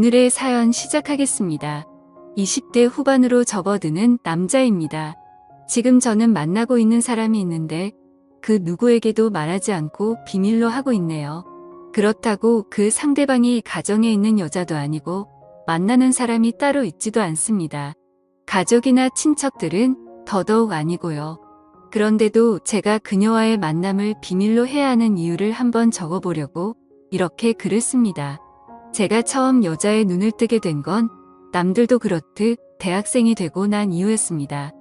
오늘의 사연 시작하겠습니다. 20대 후반으로 접어드는 남자입니다. 지금 저는 만나고 있는 사람이 있는데 그 누구에게도 말하지 않고 비밀로 하고 있네요. 그렇다고 그 상대방이 가정에 있는 여자도 아니고 만나는 사람이 따로 있지도 않습니다. 가족이나 친척들은 더더욱 아니고요. 그런데도 제가 그녀와의 만남을 비밀로 해야 하는 이유를 한번 적어보려고 이렇게 글을 씁니다. 제가 처음 여자의 눈을 뜨게 된 건 남들도 그렇듯 대학생이 되고 난 이후였습니다.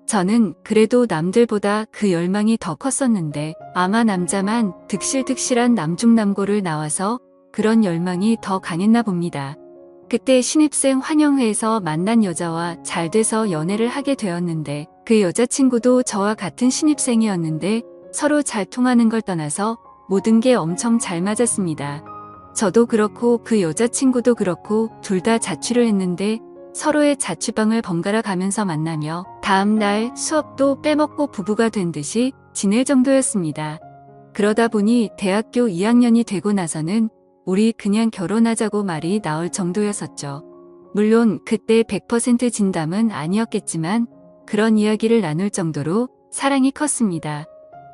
저는 그래도 남들보다 그 열망이 더 컸었는데 아마 남자만 득실득실한 남중남고를 나와서 그런 열망이 더 강했나 봅니다. 그때 신입생 환영회에서 만난 여자와 잘 돼서 연애를 하게 되었는데 그 여자친구도 저와 같은 신입생이었는데 서로 잘 통하는 걸 떠나서 모든 게 엄청 잘 맞았습니다. 저도 그렇고 그 여자친구도 그렇고 둘 다 자취를 했는데 서로의 자취방을 번갈아 가면서 만나며 다음날 수업도 빼먹고 부부가 된 듯이 지낼 정도였습니다. 그러다 보니 대학교 2학년이 되고 나서는 우리 그냥 결혼하자고 말이 나올 정도였었죠. 물론 그때 100% 진담은 아니었겠지만 그런 이야기를 나눌 정도로 사랑이 컸습니다.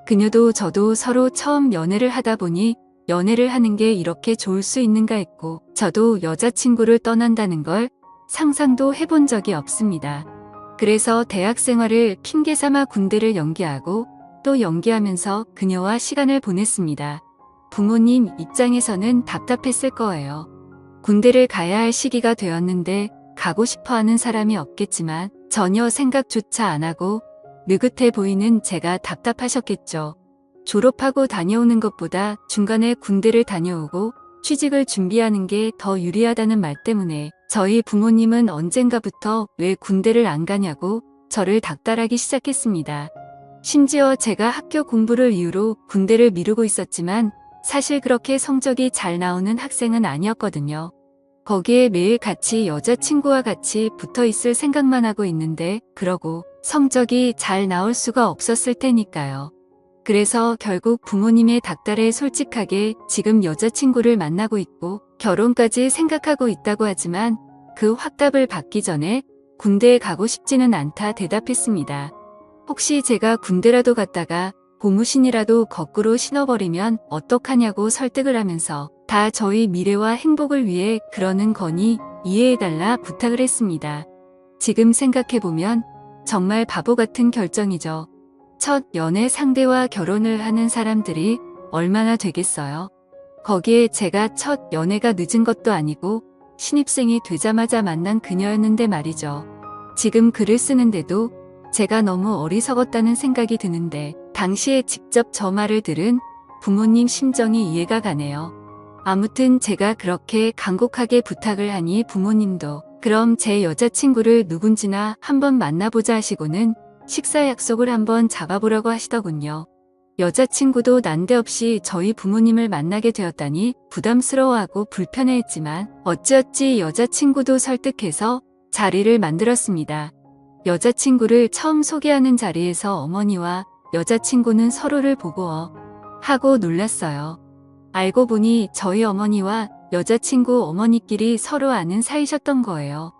그녀도 저도 서로 처음 연애를 하다 보니 연애를 하는 게 이렇게 좋을 수 있는가 했고 저도 여자친구를 떠난다는 걸 상상도 해본 적이 없습니다. 그래서 대학 생활을 핑계 삼아 군대를 연기하고 또 연기하면서 그녀와 시간을 보냈습니다. 부모님 입장에서는 답답했을 거예요. 군대를 가야 할 시기가 되었는데 가고 싶어 하는 사람이 없겠지만 전혀 생각조차 안 하고 느긋해 보이는 제가 답답하셨겠죠. 졸업하고 다녀오는 것보다 중간에 군대를 다녀오고 취직을 준비하는 게 더 유리하다는 말 때문에 저희 부모님은 언젠가부터 왜 군대를 안 가냐고 저를 닥달하기 시작했습니다. 심지어 제가 학교 공부를 이유로 군대를 미루고 있었지만 사실 그렇게 성적이 잘 나오는 학생은 아니었거든요. 거기에 매일 같이 여자친구와 같이 붙어 있을 생각만 하고 있는데 그러고 성적이 잘 나올 수가 없었을 테니까요. 그래서 결국 부모님의 닥달에 솔직하게 지금 여자친구를 만나고 있고 결혼까지 생각하고 있다고 하지만 그 확답을 받기 전에 군대에 가고 싶지는 않다 대답했습니다. 혹시 제가 군대라도 갔다가 고무신이라도 거꾸로 신어버리면 어떡하냐고 설득을 하면서 다 저희 미래와 행복을 위해 그러는 거니 이해해달라 부탁을 했습니다. 지금 생각해보면 정말 바보 같은 결정이죠. 첫 연애 상대와 결혼을 하는 사람들이 얼마나 되겠어요? 거기에 제가 첫 연애가 늦은 것도 아니고 신입생이 되자마자 만난 그녀였는데 말이죠. 지금 글을 쓰는데도 제가 너무 어리석었다는 생각이 드는데 당시에 직접 저 말을 들은 부모님 심정이 이해가 가네요. 아무튼 제가 그렇게 간곡하게 부탁을 하니 부모님도 그럼 제 여자친구를 누군지나 한번 만나보자 하시고는 식사 약속을 한번 잡아보라고 하시더군요. 여자친구도 난데없이 저희 부모님을 만나게 되었다니 부담스러워하고 불편해했지만 어찌어찌 여자친구도 설득해서 자리를 만들었습니다. 여자친구를 처음 소개하는 자리에서 어머니와 여자친구는 서로를 보고 하고 놀랐어요. 알고 보니 저희 어머니와 여자친구 어머니끼리 서로 아는 사이셨던 거예요.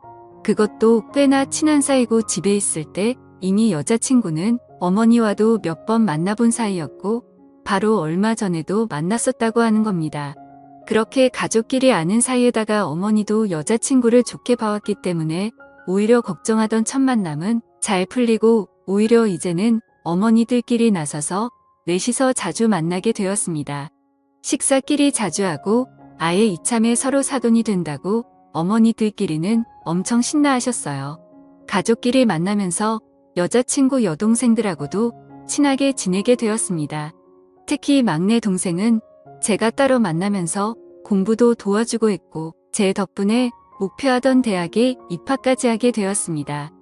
그것도 꽤나 친한 사이고 집에 있을 때 이미 여자친구는 어머니와도 몇 번 만나본 사이였고 바로 얼마 전에도 만났었다고 하는 겁니다. 그렇게 가족끼리 아는 사이에다가 어머니도 여자친구를 좋게 봐왔기 때문에 오히려 걱정하던 첫 만남은 잘 풀리고 오히려 이제는 어머니들끼리 나서서 넷이서 자주 만나게 되었습니다. 식사끼리 자주 하고 아예 이참에 서로 사돈이 된다고 어머니들끼리는 엄청 신나하셨어요. 가족끼리 만나면서 여자친구 여동생들하고도 친하게 지내게 되었습니다. 특히 막내 동생은 제가 따로 만나면서 공부도 도와주고 했고 제 덕분에 목표하던 대학에 입학까지 하게 되었습니다.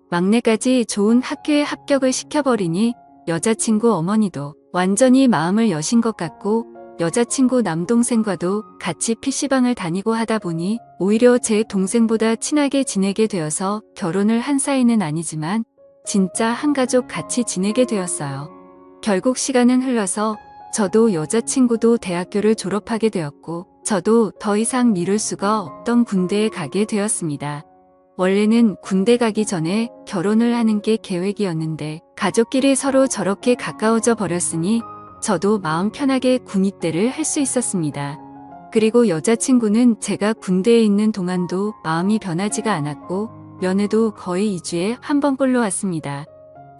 막내까지 좋은 학교에 합격을 시켜버리니 여자친구 어머니도 완전히 마음을 여신 것 같고 여자친구 남동생과도 같이 PC방을 다니고 하다 보니 오히려 제 동생보다 친하게 지내게 되어서 결혼을 한 사이는 아니지만 진짜 한 가족 같이 지내게 되었어요. 결국 시간은 흘러서 저도 여자친구도 대학교를 졸업하게 되었고 저도 더 이상 미룰 수가 없던 군대에 가게 되었습니다. 원래는 군대 가기 전에 결혼을 하는 게 계획이었는데 가족끼리 서로 저렇게 가까워져 버렸으니 저도 마음 편하게 군입대를 할 수 있었습니다. 그리고 여자친구는 제가 군대에 있는 동안도 마음이 변하지가 않았고 면회도 거의 2주에 한 번꼴로 왔습니다.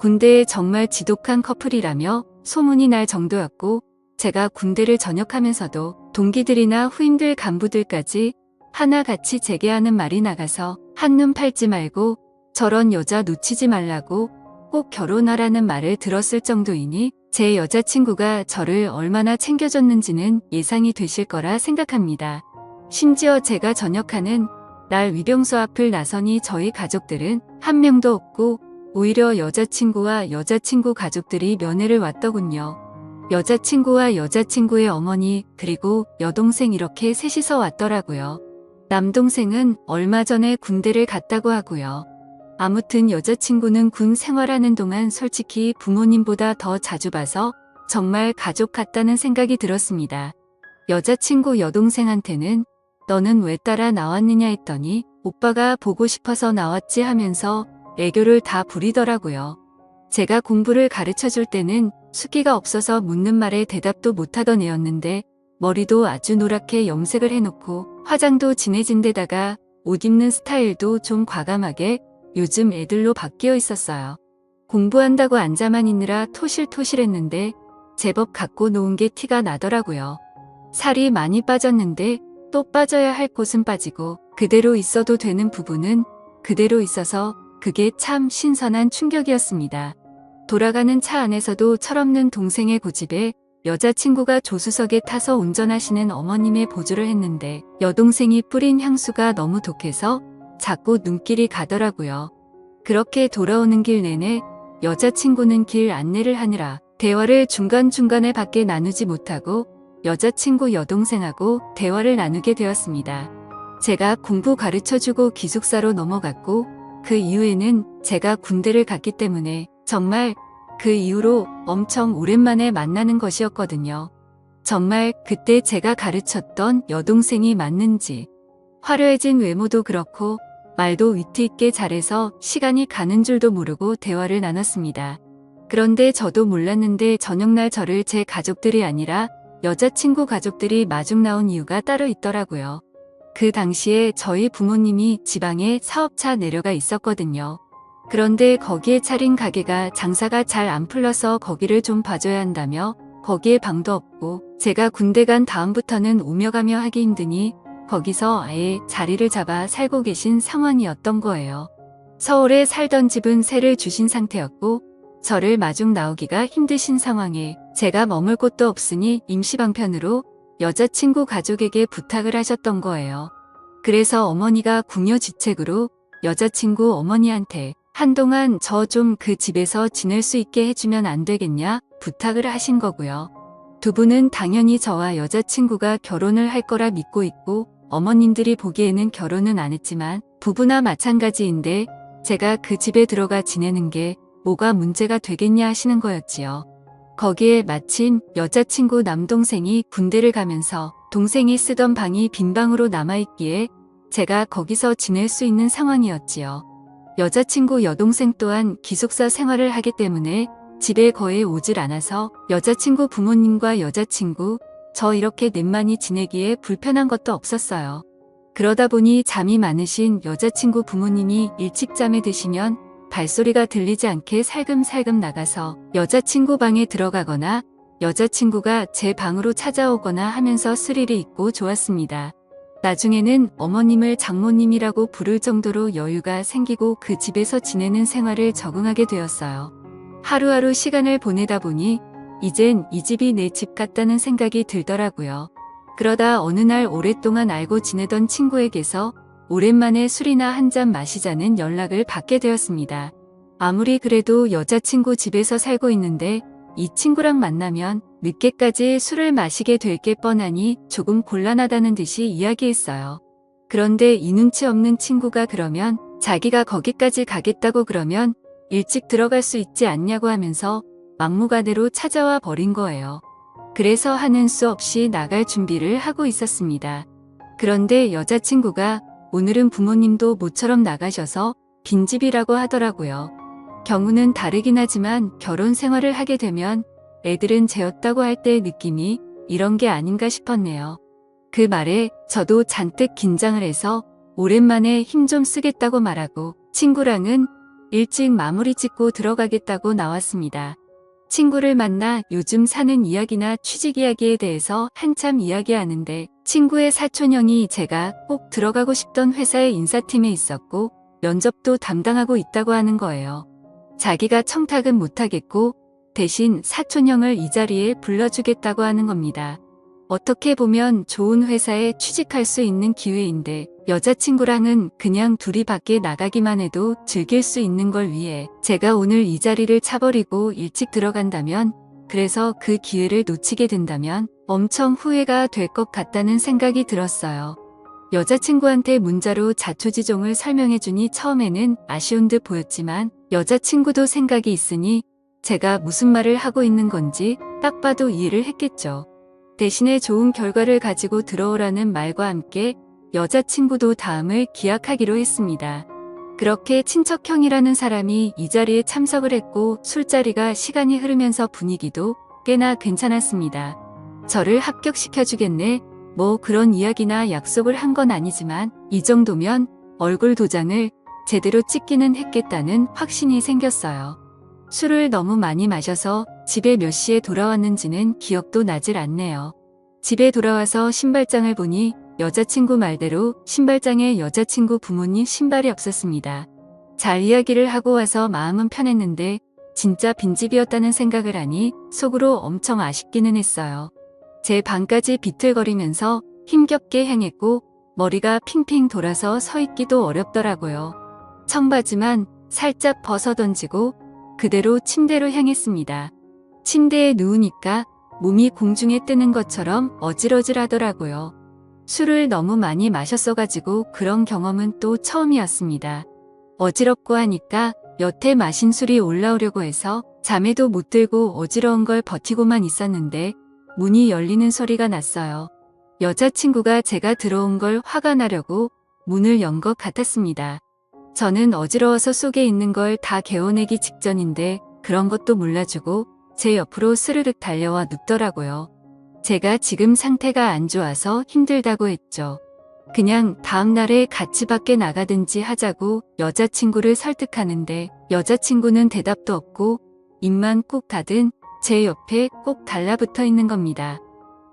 군대에 정말 지독한 커플이라며 소문이 날 정도였고 제가 군대를 전역하면서도 동기들이나 후임들 간부들까지 하나같이 제게 하는 말이 나가서 한눈 팔지 말고 저런 여자 놓치지 말라고 꼭 결혼하라는 말을 들었을 정도이니 제 여자친구가 저를 얼마나 챙겨줬는지는 예상이 되실 거라 생각합니다. 심지어 제가 전역하는 날 위병소 앞을 나서니 저희 가족들은 한 명도 없고 오히려 여자친구와 여자친구 가족들이 면회를 왔더군요. 여자친구와 여자친구의 어머니 그리고 여동생 이렇게 셋이서 왔더라고요. 남동생은 얼마 전에 군대를 갔다고 하고요. 아무튼 여자친구는 군 생활하는 동안 솔직히 부모님보다 더 자주 봐서 정말 가족 같다는 생각이 들었습니다. 여자친구 여동생한테는 너는 왜 따라 나왔느냐 했더니 오빠가 보고 싶어서 나왔지 하면서 애교를 다 부리더라고요. 제가 공부를 가르쳐 줄 때는 숫기가 없어서 묻는 말에 대답도 못하던 애였는데 머리도 아주 노랗게 염색을 해놓고 화장도 진해진 데다가 옷 입는 스타일도 좀 과감하게 요즘 애들로 바뀌어 있었어요. 공부한다고 앉아만 있느라 토실토실했는데 제법 갖고 놓은 게 티가 나더라고요. 살이 많이 빠졌는데 또 빠져야 할 곳은 빠지고 그대로 있어도 되는 부분은 그대로 있어서 그게 참 신선한 충격이었습니다. 돌아가는 차 안에서도 철없는 동생의 고집에 여자친구가 조수석에 타서 운전하시는 어머님의 보조를 했는데 여동생이 뿌린 향수가 너무 독해서 자꾸 눈길이 가더라고요. 그렇게 돌아오는 길 내내 여자친구는 길 안내를 하느라 대화를 중간중간에 밖에 나누지 못하고 여자친구 여동생하고 대화를 나누게 되었습니다. 제가 공부 가르쳐주고 기숙사로 넘어갔고 그 이후에는 제가 군대를 갔기 때문에 정말 그 이후로 엄청 오랜만에 만나는 것이었거든요. 정말 그때 제가 가르쳤던 여동생이 맞는지 화려해진 외모도 그렇고 말도 위트 있게 잘해서 시간이 가는 줄도 모르고 대화를 나눴습니다. 그런데 저도 몰랐는데 저녁날 저를 제 가족들이 아니라 여자친구 가족들이 마중 나온 이유가 따로 있더라고요. 그 당시에 저희 부모님이 지방에 사업차 내려가 있었거든요. 그런데 거기에 차린 가게가 장사가 잘 안 풀려서 거기를 좀 봐줘야 한다며 거기에 방도 없고 제가 군대 간 다음부터는 오며 가며 하기 힘드니 거기서 아예 자리를 잡아 살고 계신 상황이었던 거예요. 서울에 살던 집은 세를 주신 상태였고 저를 마중 나오기가 힘드신 상황에 제가 머물 곳도 없으니 임시방편으로 여자친구 가족에게 부탁을 하셨던 거예요. 그래서 어머니가 궁여지책으로 여자친구 어머니한테 한동안 저 좀 그 집에서 지낼 수 있게 해주면 안 되겠냐 부탁을 하신 거고요. 두 분은 당연히 저와 여자친구가 결혼을 할 거라 믿고 있고 어머님들이 보기에는 결혼은 안 했지만 부부나 마찬가지인데 제가 그 집에 들어가 지내는 게 뭐가 문제가 되겠냐 하시는 거였지요. 거기에 마침 여자친구 남동생이 군대를 가면서 동생이 쓰던 방이 빈 방으로 남아있기에 제가 거기서 지낼 수 있는 상황이었지요. 여자친구 여동생 또한 기숙사 생활을 하기 때문에 집에 거의 오질 않아서 여자친구 부모님과 여자친구, 저 이렇게 넷만이 지내기에 불편한 것도 없었어요. 그러다 보니 잠이 많으신 여자친구 부모님이 일찍 잠에 드시면 발소리가 들리지 않게 살금살금 나가서 여자친구 방에 들어가거나 여자친구가 제 방으로 찾아오거나 하면서 스릴이 있고 좋았습니다. 나중에는 어머님을 장모님이라고 부를 정도로 여유가 생기고 그 집에서 지내는 생활을 적응하게 되었어요. 하루하루 시간을 보내다 보니 이젠 이 집이 내 집 같다는 생각이 들더라고요. 그러다 어느 날 오랫동안 알고 지내던 친구에게서 오랜만에 술이나 한잔 마시자는 연락을 받게 되었습니다. 아무리 그래도 여자친구 집에서 살고 있는데 이 친구랑 만나면 늦게까지 술을 마시게 될 게 뻔하니 조금 곤란하다는 듯이 이야기했어요. 그런데 이 눈치 없는 친구가 그러면 자기가 거기까지 가겠다고 그러면 일찍 들어갈 수 있지 않냐고 하면서 막무가내로 찾아와 버린 거예요. 그래서 하는 수 없이 나갈 준비를 하고 있었습니다. 그런데 여자친구가 오늘은 부모님도 모처럼 나가셔서 빈집이라고 하더라고요. 경우는 다르긴 하지만 결혼 생활을 하게 되면 애들은 재웠다고 할 때의 느낌이 이런 게 아닌가 싶었네요. 그 말에 저도 잔뜩 긴장을 해서 오랜만에 힘 좀 쓰겠다고 말하고 친구랑은 일찍 마무리 짓고 들어가겠다고 나왔습니다. 친구를 만나 요즘 사는 이야기나 취직 이야기에 대해서 한참 이야기하는데 친구의 사촌형이 제가 꼭 들어가고 싶던 회사의 인사팀에 있었고 면접도 담당하고 있다고 하는 거예요. 자기가 청탁은 못하겠고 대신 사촌형을 이 자리에 불러주겠다고 하는 겁니다. 어떻게 보면 좋은 회사에 취직할 수 있는 기회인데 여자친구랑은 그냥 둘이 밖에 나가기만 해도 즐길 수 있는 걸 위해 제가 오늘 이 자리를 차버리고 일찍 들어간다면, 그래서 그 기회를 놓치게 된다면 엄청 후회가 될 것 같다는 생각이 들었어요. 여자친구한테 문자로 자초지종을 설명해주니 처음에는 아쉬운 듯 보였지만 여자친구도 생각이 있으니 제가 무슨 말을 하고 있는 건지 딱 봐도 이해를 했겠죠. 대신에 좋은 결과를 가지고 들어오라는 말과 함께 여자친구도 다음을 기약하기로 했습니다. 그렇게 친척형이라는 사람이 이 자리에 참석을 했고 술자리가 시간이 흐르면서 분위기도 꽤나 괜찮았습니다. 저를 합격시켜주겠네, 뭐 그런 이야기나 약속을 한 건 아니지만 이 정도면 얼굴 도장을 제대로 찍기는 했겠다는 확신이 생겼어요. 술을 너무 많이 마셔서 집에 몇 시에 돌아왔는지는 기억도 나질 않네요. 집에 돌아와서 신발장을 보니 여자친구 말대로 신발장에 여자친구 부모님 신발이 없었습니다. 잘 이야기를 하고 와서 마음은 편했는데 진짜 빈집이었다는 생각을 하니 속으로 엄청 아쉽기는 했어요. 제 방까지 비틀거리면서 힘겹게 향했고 머리가 핑핑 돌아서 서 있기도 어렵더라고요. 청바지만 살짝 벗어던지고 그대로 침대로 향했습니다. 침대에 누우니까 몸이 공중에 뜨는 것처럼 어질어질하더라고요. 술을 너무 많이 마셨어가지고 그런 경험은 또 처음이었습니다. 어지럽고 하니까 여태 마신 술이 올라오려고 해서 잠에도 못 들고 어지러운 걸 버티고만 있었는데 문이 열리는 소리가 났어요. 여자친구가 제가 들어온 걸 화가 나려고 문을 연 것 같았습니다. 저는 어지러워서 속에 있는 걸 다 개어내기 직전인데 그런 것도 몰라주고 제 옆으로 스르륵 달려와 눕더라고요. 제가 지금 상태가 안 좋아서 힘들다고 했죠. 그냥 다음 날에 같이 밖에 나가든지 하자고 여자친구를 설득하는데 여자친구는 대답도 없고 입만 꼭 닫은 제 옆에 꼭 달라붙어 있는 겁니다.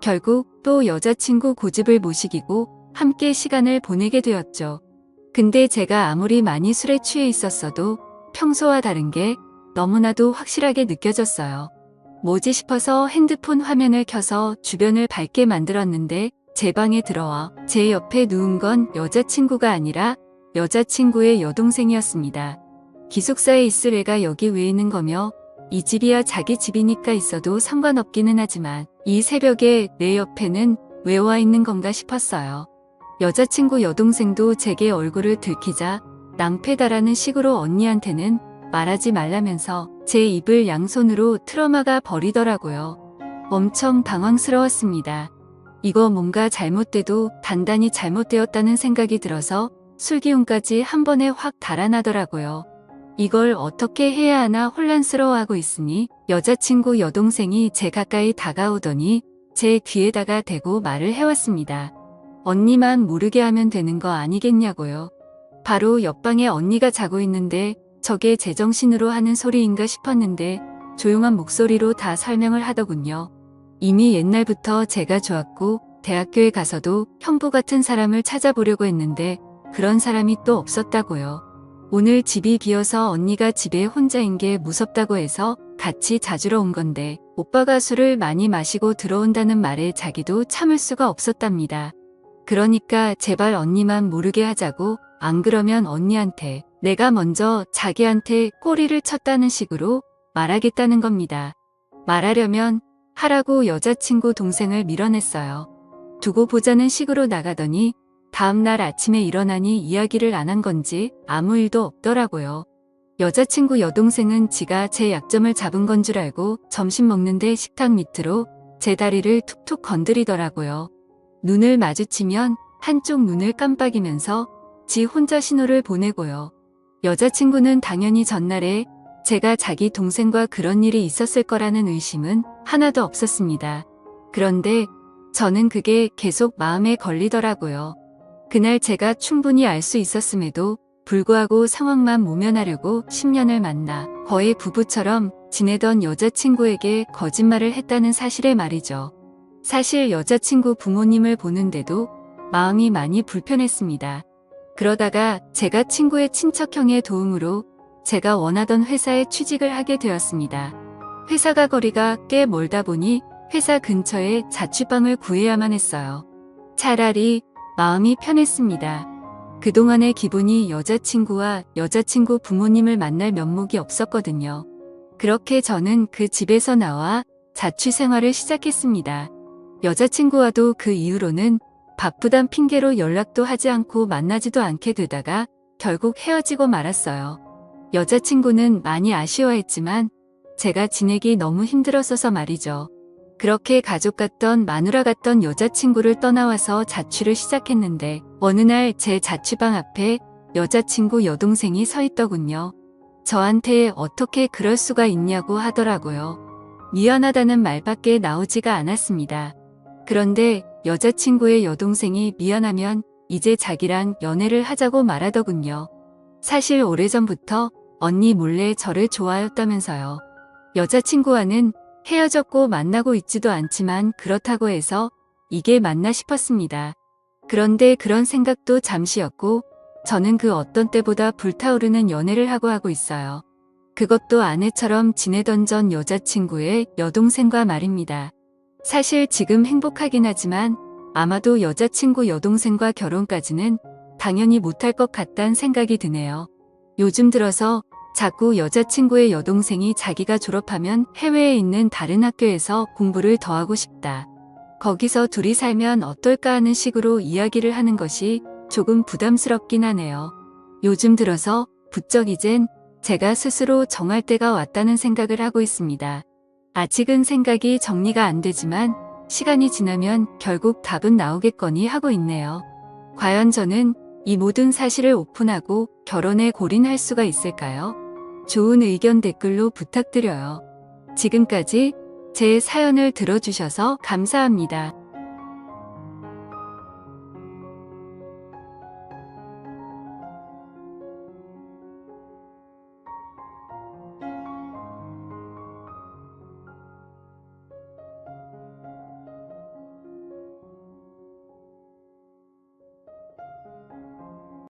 결국 또 여자친구 고집을 못 이기고 함께 시간을 보내게 되었죠. 근데 제가 아무리 많이 술에 취해 있었어도 평소와 다른 게 너무나도 확실하게 느껴졌어요. 뭐지 싶어서 핸드폰 화면을 켜서 주변을 밝게 만들었는데 제 방에 들어와 제 옆에 누운 건 여자친구가 아니라 여자친구의 여동생이었습니다. 기숙사에 있을 애가 여기 왜 있는 거며 이 집이야 자기 집이니까 있어도 상관없기는 하지만 이 새벽에 내 옆에는 왜 와 있는 건가 싶었어요. 여자친구 여동생도 제게 얼굴을 들키자 낭패다라는 식으로 언니한테는 말하지 말라면서 제 입을 양손으로 틀어막아 버리더라고요. 엄청 당황스러웠습니다. 이거 뭔가 잘못돼도 단단히 잘못되었다는 생각이 들어서 술기운까지 한 번에 확 달아나더라고요. 이걸 어떻게 해야 하나 혼란스러워하고 있으니 여자친구 여동생이 제 가까이 다가오더니 제 귀에다가 대고 말을 해왔습니다. 언니만 모르게 하면 되는 거 아니겠냐고요. 바로 옆방에 언니가 자고 있는데 저게 제정신으로 하는 소리인가 싶었는데 조용한 목소리로 다 설명을 하더군요. 이미 옛날부터 제가 좋았고 대학교에 가서도 형부 같은 사람을 찾아보려고 했는데 그런 사람이 또 없었다고요. 오늘 집이 비어서 언니가 집에 혼자인 게 무섭다고 해서 같이 자주러 온 건데 오빠가 술을 많이 마시고 들어온다는 말에 자기도 참을 수가 없었답니다. 그러니까 제발 언니만 모르게 하자고, 안 그러면 언니한테 내가 먼저 자기한테 꼬리를 쳤다는 식으로 말하겠다는 겁니다. 말하려면 하라고 여자친구 동생을 밀어냈어요. 두고 보자는 식으로 나가더니 다음날 아침에 일어나니 이야기를 안 한 건지 아무 일도 없더라고요. 여자친구 여동생은 지가 제 약점을 잡은 건 줄 알고 점심 먹는데 식탁 밑으로 제 다리를 툭툭 건드리더라고요. 눈을 마주치면 한쪽 눈을 깜빡이면서 지 혼자 신호를 보내고요. 여자친구는 당연히 전날에 제가 자기 동생과 그런 일이 있었을 거라는 의심은 하나도 없었습니다. 그런데 저는 그게 계속 마음에 걸리더라고요. 그날 제가 충분히 알 수 있었음에도 불구하고 상황만 모면하려고 10년을 만나 거의 부부처럼 지내던 여자친구에게 거짓말을 했다는 사실에 말이죠. 사실 여자친구 부모님을 보는데도 마음이 많이 불편했습니다. 그러다가 제가 친구의 친척형의 도움으로 제가 원하던 회사에 취직을 하게 되었습니다. 회사가 거리가 꽤 멀다 보니 회사 근처에 자취방을 구해야만 했어요. 차라리 마음이 편했습니다. 그동안의 기분이 여자친구와 여자친구 부모님을 만날 면목이 없었거든요. 그렇게 저는 그 집에서 나와 자취 생활을 시작했습니다. 여자친구와도 그 이후로는 바쁘단 핑계로 연락도 하지 않고 만나지도 않게 되다가 결국 헤어지고 말았어요. 여자친구는 많이 아쉬워했지만 제가 지내기 너무 힘들었어서 말이죠. 그렇게 가족 같던 마누라 같던 여자친구를 떠나와서 자취를 시작했는데 어느 날 제 자취방 앞에 여자친구 여동생이 서 있더군요. 저한테 어떻게 그럴 수가 있냐고 하더라고요. 미안하다는 말밖에 나오지가 않았습니다. 그런데 여자친구의 여동생이 미안하면 이제 자기랑 연애를 하자고 말하더군요. 사실 오래전부터 언니 몰래 저를 좋아했다면서요. 여자친구와는 헤어졌고 만나고 있지도 않지만 그렇다고 해서 이게 맞나 싶었습니다. 그런데 그런 생각도 잠시였고 저는 그 어떤 때보다 불타오르는 연애를 하고 있어요. 그것도 아내처럼 지내던 전 여자친구의 여동생과 말입니다. 사실 지금 행복하긴 하지만 아마도 여자친구 여동생과 결혼까지는 당연히 못할 것 같다는 생각이 드네요. 요즘 들어서 자꾸 여자친구의 여동생이 자기가 졸업하면 해외에 있는 다른 학교에서 공부를 더 하고 싶다. 거기서 둘이 살면 어떨까 하는 식으로 이야기를 하는 것이 조금 부담스럽긴 하네요. 요즘 들어서 부쩍 이젠 제가 스스로 정할 때가 왔다는 생각을 하고 있습니다. 아직은 생각이 정리가 안 되지만 시간이 지나면 결국 답은 나오겠거니 하고 있네요. 과연 저는 이 모든 사실을 오픈하고 결혼에 골인할 수가 있을까요? 좋은 의견 댓글로 부탁드려요. 지금까지 제 사연을 들어주셔서 감사합니다.